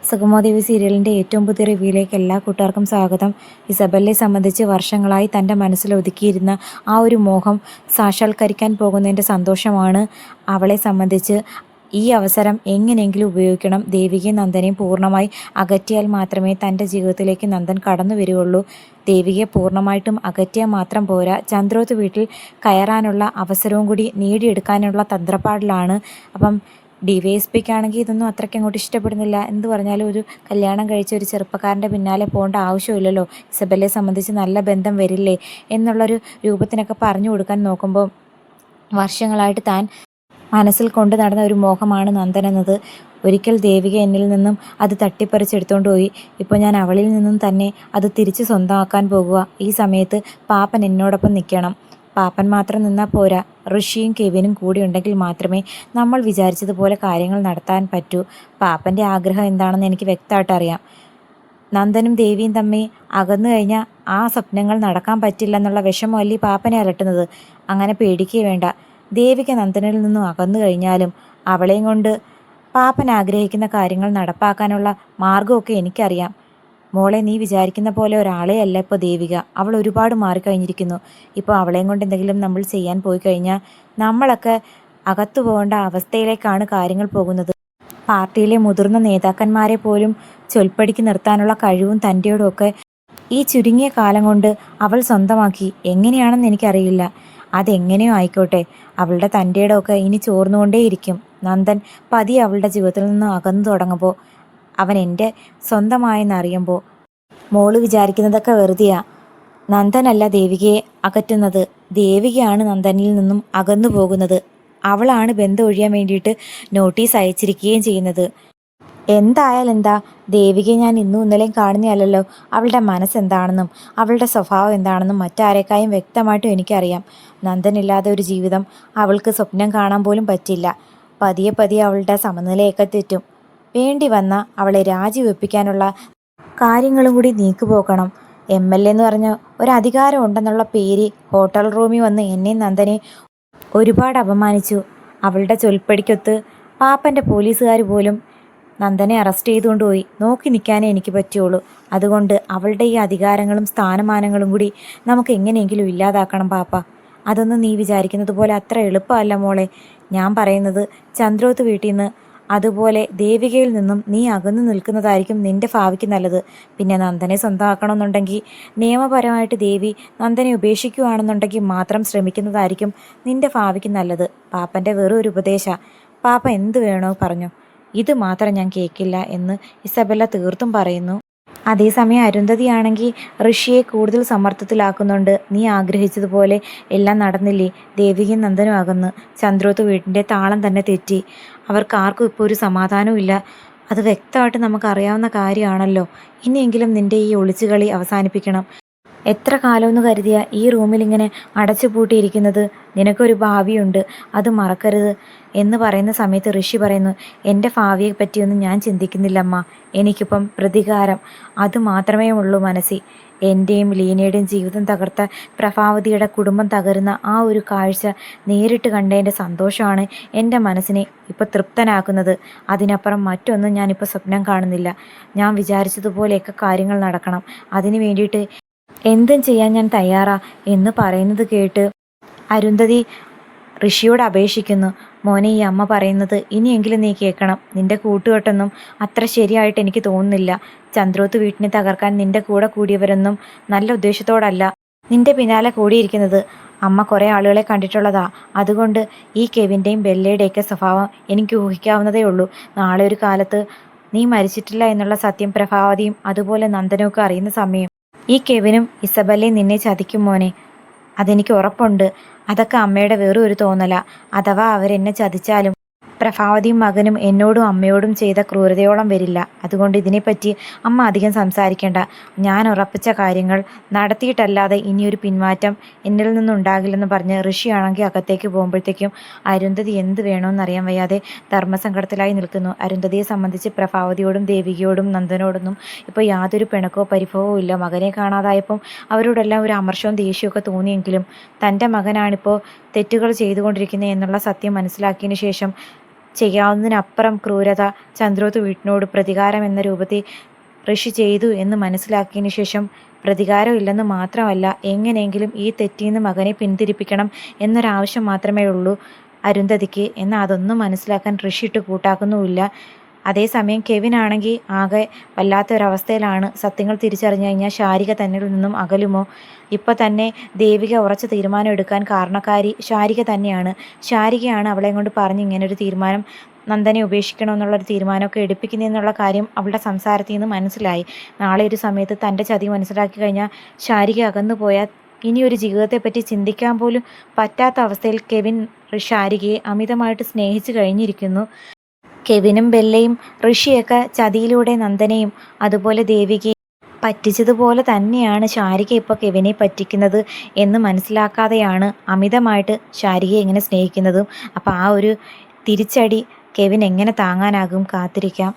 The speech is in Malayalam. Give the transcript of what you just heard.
സുഗമോദേവി സീരിയലിൻ്റെ ഏറ്റവും പുതിയ റിവ്യൂയിലേക്ക് എല്ലാ കൂട്ടുകാർക്കും സ്വാഗതം. ഇസബെല്ലെ സംബന്ധിച്ച് വർഷങ്ങളായി തൻ്റെ മനസ്സിൽ ഒതുക്കിയിരുന്ന ആ ഒരു മോഹം സാക്ഷാത്കരിക്കാൻ പോകുന്നതിൻ്റെ സന്തോഷമാണ്. അവളെ സംബന്ധിച്ച് ഈ അവസരം എങ്ങനെയെങ്കിലും ഉപയോഗിക്കണം. ദേവികയും നന്ദനെയും പൂർണ്ണമായി അകറ്റിയാൽ മാത്രമേ തൻ്റെ ജീവിതത്തിലേക്ക് നന്ദൻ കടന്നു വരികയുള്ളൂ. ദേവികയെ പൂർണ്ണമായിട്ടും അകറ്റിയാൽ മാത്രം പോരാ, ചന്ദ്രോത്ത് വീട്ടിൽ കയറാനുള്ള അവസരവും കൂടി നേടിയെടുക്കാനുള്ള തന്ത്രപ്പാടിലാണ്. അപ്പം DYSPക്കാണെങ്കിൽ ഇതൊന്നും അത്രയ്ക്ക് അങ്ങോട്ട് ഇഷ്ടപ്പെടുന്നില്ല. എന്ത് പറഞ്ഞാലും ഒരു കല്യാണം കഴിച്ച ഒരു ചെറുപ്പക്കാരൻ്റെ പിന്നാലെ പോകേണ്ട ആവശ്യമില്ലല്ലോ, ഇസബെല്ലെ സംബന്ധിച്ച് നല്ല ബന്ധം വരില്ലേ എന്നുള്ളൊരു രൂപത്തിനൊക്കെ പറഞ്ഞു കൊടുക്കാൻ നോക്കുമ്പോൾ വർഷങ്ങളായിട്ട് താൻ മനസ്സിൽ കൊണ്ടു നടന്ന ഒരു മോഹമാണ് നന്ദൻ എന്നത്. ഒരിക്കൽ ദേവിക എന്നിൽ നിന്നും അത് തട്ടിപ്പറിച്ചെടുത്തുകൊണ്ട് പോയി. ഇപ്പോൾ ഞാൻ അവളിൽ നിന്നും തന്നെ അത് തിരിച്ച് സ്വന്തമാക്കാൻ പോകുക. ഈ സമയത്ത് പാപ്പൻ എന്നോടൊപ്പം നിൽക്കണം. പാപ്പൻ മാത്രം നിന്നാൽ പോരാ, ഋഷിയും കെവിനും കൂടി ഉണ്ടെങ്കിൽ മാത്രമേ നമ്മൾ വിചാരിച്ചതുപോലെ കാര്യങ്ങൾ നടത്താൻ പറ്റൂ. പാപ്പൻ്റെ ആഗ്രഹം എന്താണെന്ന് എനിക്ക് വ്യക്തമായിട്ട് അറിയാം. നന്ദനും ദേവിയും തമ്മിൽ അകന്നു കഴിഞ്ഞാൽ ആ സ്വപ്നങ്ങൾ നടക്കാൻ പറ്റില്ല എന്നുള്ള വിഷമമല്ലേ പാപ്പനെ അലട്ടുന്നത്. അങ്ങനെ പേടിക്കേ വേണ്ട. ദേവിക്ക് നന്ദനിൽ നിന്നും അകന്നു കഴിഞ്ഞാലും അവളെയും കൊണ്ട് പാപ്പൻ ആഗ്രഹിക്കുന്ന കാര്യങ്ങൾ നടപ്പാക്കാനുള്ള മാർഗമൊക്കെ എനിക്കറിയാം. മോളെ, നീ വിചാരിക്കുന്ന പോലെ ഒരാളെ അല്ല ഇപ്പോൾ ദേവിക. അവൾ ഒരുപാട് മാറിക്കഴിഞ്ഞിരിക്കുന്നു. ഇപ്പോൾ അവളെയും കൊണ്ട് എന്തെങ്കിലും നമ്മൾ ചെയ്യാൻ പോയി കഴിഞ്ഞാൽ നമ്മളൊക്കെ അകത്തു പോകേണ്ട അവസ്ഥയിലേക്കാണ് കാര്യങ്ങൾ പോകുന്നത്. പാർട്ടിയിലെ മുതിർന്ന നേതാക്കന്മാരെ പോലും ചൊൽപ്പടിക്ക് നിർത്താനുള്ള കഴിവും തൻ്റെയോടും ഒക്കെ ഈ ചുരുങ്ങിയ കാലം കൊണ്ട് അവൾ സ്വന്തമാക്കി. എങ്ങനെയാണെന്ന് എനിക്കറിയില്ല. അതെങ്ങനെയോ ആയിക്കോട്ടെ, അവളുടെ തൻ്റെയോടൊക്കെ ഇനി ചോർന്നുകൊണ്ടേയിരിക്കും. നന്ദൻ പതിയെ അവളുടെ ജീവിതത്തിൽ നിന്ന് അകന്നു തുടങ്ങുമ്പോൾ അവൻ എൻ്റെ സ്വന്തമായെന്നറിയുമ്പോൾ മോള് വിചാരിക്കുന്നതൊക്കെ വെറുതെയാ. നന്ദനല്ല ദേവികയെ അകറ്റുന്നത്, ദേവികയാണ് നന്ദനിൽ നിന്നും അകന്നു പോകുന്നത്. അവളാണ് ബന്ധം ഒഴിയാൻ വേണ്ടിയിട്ട് നോട്ടീസ് അയച്ചിരിക്കുകയും ചെയ്യുന്നത്. എന്തായാലും എന്താ, ദേവികയെ ഞാൻ ഇന്നും ഇന്നലെയും കാണുന്നതല്ലല്ലോ. അവളുടെ മനസ്സെന്താണെന്നും അവളുടെ സ്വഭാവം എന്താണെന്നും മറ്റാരേക്കായും വ്യക്തമായിട്ടും എനിക്കറിയാം. നന്ദനില്ലാതെ ഒരു ജീവിതം അവൾക്ക് സ്വപ്നം കാണാൻ പോലും പറ്റില്ല. പതിയെ പതിയെ അവളുടെ സമനിലയൊക്കെ തെറ്റും. വേണ്ടി വന്ന അവളെ രാജിവെപ്പിക്കാനുള്ള കാര്യങ്ങളും കൂടി നീക്കുപോക്കണം. MLA എന്ന് പറഞ്ഞ ഒരു അധികാരം ഉണ്ടെന്നുള്ള പേര് ഹോട്ടൽ റൂമിൽ വന്ന് എന്നെ നന്ദനെ ഒരുപാട് അപമാനിച്ചു. അവളുടെ ചൊൽപ്പടിക്കൊത്ത് പാപ്പൻ്റെ പോലീസുകാർ പോലും നന്ദനെ അറസ്റ്റ് ചെയ്തുകൊണ്ട് പോയി. നോക്കി നിൽക്കാനേ എനിക്ക് പറ്റുള്ളൂ. അതുകൊണ്ട് അവളുടെ ഈ അധികാരങ്ങളും സ്ഥാനമാനങ്ങളും കൂടി നമുക്ക് എങ്ങനെയെങ്കിലും ഇല്ലാതാക്കണം പാപ്പ. അതൊന്നും നീ വിചാരിക്കുന്നത് പോലെ അത്ര എളുപ്പമല്ല മോളെ. ഞാൻ പറയുന്നത് ചന്ദ്രോത്ത് വീട്ടിൽ നിന്ന് അതുപോലെ ദേവികയിൽ നിന്നും നീ അകന്നു നിൽക്കുന്നതായിരിക്കും നിൻ്റെ ഭാവിക്ക് നല്ലത്. പിന്നെ നന്ദനെ സ്വന്തമാക്കണമെന്നുണ്ടെങ്കിൽ നിയമപരമായിട്ട് ദേവി നന്ദനെ ഉപേക്ഷിക്കുകയാണെന്നുണ്ടെങ്കിൽ മാത്രം ശ്രമിക്കുന്നതായിരിക്കും നിൻ്റെ ഭാവിക്ക് നല്ലത്. പാപ്പൻ്റെ വെറും ഒരു ഉപദേശ. പാപ്പ എന്ത് വേണോ പറഞ്ഞു, ഇത് മാത്രം ഞാൻ കേൾക്കില്ല എന്ന് ഇസബെല്ല തീർത്തും പറയുന്നു. അതേസമയം അരുന്ധതിയാണെങ്കിൽ ഋഷിയെ കൂടുതൽ സമ്മർദ്ദത്തിലാക്കുന്നുണ്ട്. നീ ആഗ്രഹിച്ചതുപോലെ എല്ലാം നടന്നില്ലേ, ദേവികയും നന്ദനും അകന്ന്. ചന്ദ്രോത്ത് വീട്ടിൻ്റെ താളം തന്നെ തെറ്റി. അവർക്ക് ആർക്കും ഇപ്പോൾ ഒരു സമാധാനവും ഇല്ല. അത് വ്യക്തമായിട്ട് നമുക്കറിയാവുന്ന കാര്യമാണല്ലോ. ഇനിയെങ്കിലും നിൻ്റെ ഈ ഒളിച്ചുകളി അവസാനിപ്പിക്കണം. എത്ര കാലമെന്ന് കരുതിയ ഈ റൂമിൽ ഇങ്ങനെ അടച്ചു പൂട്ടിയിരിക്കുന്നത്? നിനക്കൊരു ഭാവിയുണ്ട്, അത് മറക്കരുത് എന്ന് പറയുന്ന സമയത്ത് ഋഷി പറയുന്നു, എൻ്റെ ഭാവിയെ പറ്റിയൊന്നും ഞാൻ ചിന്തിക്കുന്നില്ല അമ്മ. എനിക്കിപ്പം പ്രതികാരം അത് മാത്രമേ ഉള്ളൂ മനസ്സിൽ. എൻ്റെയും ലീനയുടെയും ജീവിതം തകർത്ത പ്രഭാവതിയുടെ കുടുംബം തകരുന്ന ആ ഒരു കാഴ്ച നേരിട്ട് കണ്ടതിൻ്റെ സന്തോഷമാണ് എൻ്റെ മനസ്സിനെ ഇപ്പോൾ തൃപ്തനാക്കുന്നത്. അതിനപ്പുറം മറ്റൊന്നും ഞാനിപ്പോൾ സ്വപ്നം കാണുന്നില്ല. ഞാൻ വിചാരിച്ചതുപോലെയൊക്കെ കാര്യങ്ങൾ നടക്കണം. അതിനു വേണ്ടിയിട്ട് എന്തും ചെയ്യാൻ ഞാൻ തയ്യാറാ എന്ന് പറയുന്നത് കേട്ട് അരുന്ധതി ഋഷിയോട് അപേക്ഷിക്കുന്നു, മോനെ, ഈ അമ്മ പറയുന്നത് ഇനിയെങ്കിലും നീ കേൾക്കണം. നിൻ്റെ കൂട്ടുകെട്ടൊന്നും അത്ര ശരിയായിട്ട് എനിക്ക് തോന്നുന്നില്ല. ചന്ദ്രോത്ത് വീട്ടിനെ തകർക്കാൻ നിൻ്റെ കൂടെ കൂടിയവരൊന്നും നല്ല ഉദ്ദേശത്തോടല്ല നിൻ്റെ പിന്നാലെ കൂടിയിരിക്കുന്നത്. അമ്മ കുറേ ആളുകളെ കണ്ടിട്ടുള്ളതാ. അതുകൊണ്ട് ഈ കെവിൻ്റെയും ബെല്ലയുടെയൊക്കെ സ്വഭാവം എനിക്ക് ഊഹിക്കാവുന്നതേ ഉള്ളൂ. നാളെ ഒരു കാലത്ത് നീ മരിച്ചിട്ടില്ല എന്നുള്ള സത്യം പ്രഭാവതിയും അതുപോലെ നന്ദനൊക്കെ അറിയുന്ന സമയം ഈ കെവിനും ഇസബെല്ലയും നിന്നെ ചതിക്കും മോനെ. അതെനിക്ക് ഉറപ്പുണ്ട്. അതൊക്കെ അമ്മയുടെ വേറെ ഒരു തോന്നല. അഥവാ അവരെന്നെ ചതിച്ചാലും പ്രഭാവതിയും മകനും എന്നോടും അമ്മയോടും ചെയ്ത ക്രൂരതയോളം വരില്ല. അതുകൊണ്ട് ഇതിനെപ്പറ്റി അമ്മ അധികം സംസാരിക്കേണ്ട. ഞാൻ ഉറപ്പിച്ച കാര്യങ്ങൾ നടത്തിയിട്ടല്ലാതെ ഇനിയൊരു പിന്മാറ്റം എന്നിൽ നിന്നുണ്ടാകില്ലെന്ന് പറഞ്ഞ് ഋഷിയാണെങ്കിൽ അകത്തേക്ക് പോകുമ്പോഴത്തേക്കും അരുന്ധതി എന്ത് വേണമെന്നറിയാൻ വയ്യാതെ ധർമ്മസങ്കടത്തിലായി നിൽക്കുന്നു. അരുന്ധതിയെ സംബന്ധിച്ച് പ്രഭാവതിയോടും ദേവികയോടും നന്ദനോടൊന്നും ഇപ്പോൾ യാതൊരു പിണക്കോ പരിഭവവും ഇല്ല. മകനെ കാണാതായപ്പം അവരോടെല്ലാം ഒരു അമർഷവും ദേഷ്യമൊക്കെ തോന്നിയെങ്കിലും തൻ്റെ മകനാണിപ്പോൾ തെറ്റുകൾ ചെയ്തുകൊണ്ടിരിക്കുന്നത് എന്നുള്ള സത്യം മനസ്സിലാക്കിയതിന് ശേഷം ചെയ്യാവുന്നതിനപ്പുറം ക്രൂരത ചന്ദ്രോത്ത് വീട്ടിനോട് പ്രതികാരം എന്ന രൂപത്തിൽ ഋഷി ചെയ്തു എന്ന് മനസ്സിലാക്കിയതിനു ശേഷം പ്രതികാരമില്ലെന്ന് മാത്രമല്ല, എങ്ങനെയെങ്കിലും ഈ തെറ്റിൽ നിന്ന് മകനെ പിന്തിരിപ്പിക്കണം എന്നൊരാവശ്യം മാത്രമേ ഉള്ളൂ അരുന്ധതിക്ക്. എന്നാൽ അതൊന്നും മനസ്സിലാക്കാൻ ഋഷി ഇട്ട് കൂട്ടാക്കുന്നുമില്ല. അതേസമയം കെവിൻ ആണെങ്കിൽ ആകെ വല്ലാത്തൊരവസ്ഥയിലാണ്. സത്യങ്ങൾ തിരിച്ചറിഞ്ഞു കഴിഞ്ഞാൽ ശാരിക തന്നിൽ നിന്നും അകലുമോ? ഇപ്പം തന്നെ ദേവിക ഉറച്ച തീരുമാനം എടുക്കാൻ കാരണക്കാരി ശാരിക തന്നെയാണ്. ശാരികയാണ് അവളെ കൊണ്ട് പറഞ്ഞ് ഇങ്ങനൊരു തീരുമാനം, നന്ദനെ ഉപേക്ഷിക്കണമെന്നുള്ളൊരു തീരുമാനമൊക്കെ എടുപ്പിക്കുന്നതെന്നുള്ള കാര്യം അവളുടെ സംസാരത്തിൽ നിന്ന് മനസ്സിലായി. നാളെ ഒരു സമയത്ത് തൻ്റെ ചതി മനസ്സിലാക്കി കഴിഞ്ഞാൽ ശാരിക അകന്നു പോയാൽ ഇനിയൊരു ജീവിതത്തെപ്പറ്റി ചിന്തിക്കാൻ പോലും പറ്റാത്ത അവസ്ഥയിൽ കെവിൻ ശാരികയെ അമിതമായിട്ട് സ്നേഹിച്ചു കഴിഞ്ഞിരിക്കുന്നു. കെവിനും ബെല്ലയും ഋഷിയൊക്കെ ചതിയിലൂടെ നന്ദനെയും അതുപോലെ ദേവികയും പറ്റിച്ചതുപോലെ തന്നെയാണ് ശാരിക ഇപ്പോൾ കെവിനെ പറ്റിക്കുന്നത് എന്ന് മനസ്സിലാക്കാതെയാണ് അമിതമായിട്ട് ശാരികയെ ഇങ്ങനെ സ്നേഹിക്കുന്നതും. അപ്പോൾ ആ ഒരു തിരിച്ചടി കെവിൻ എങ്ങനെ താങ്ങാനാകും? കാത്തിരിക്കാം.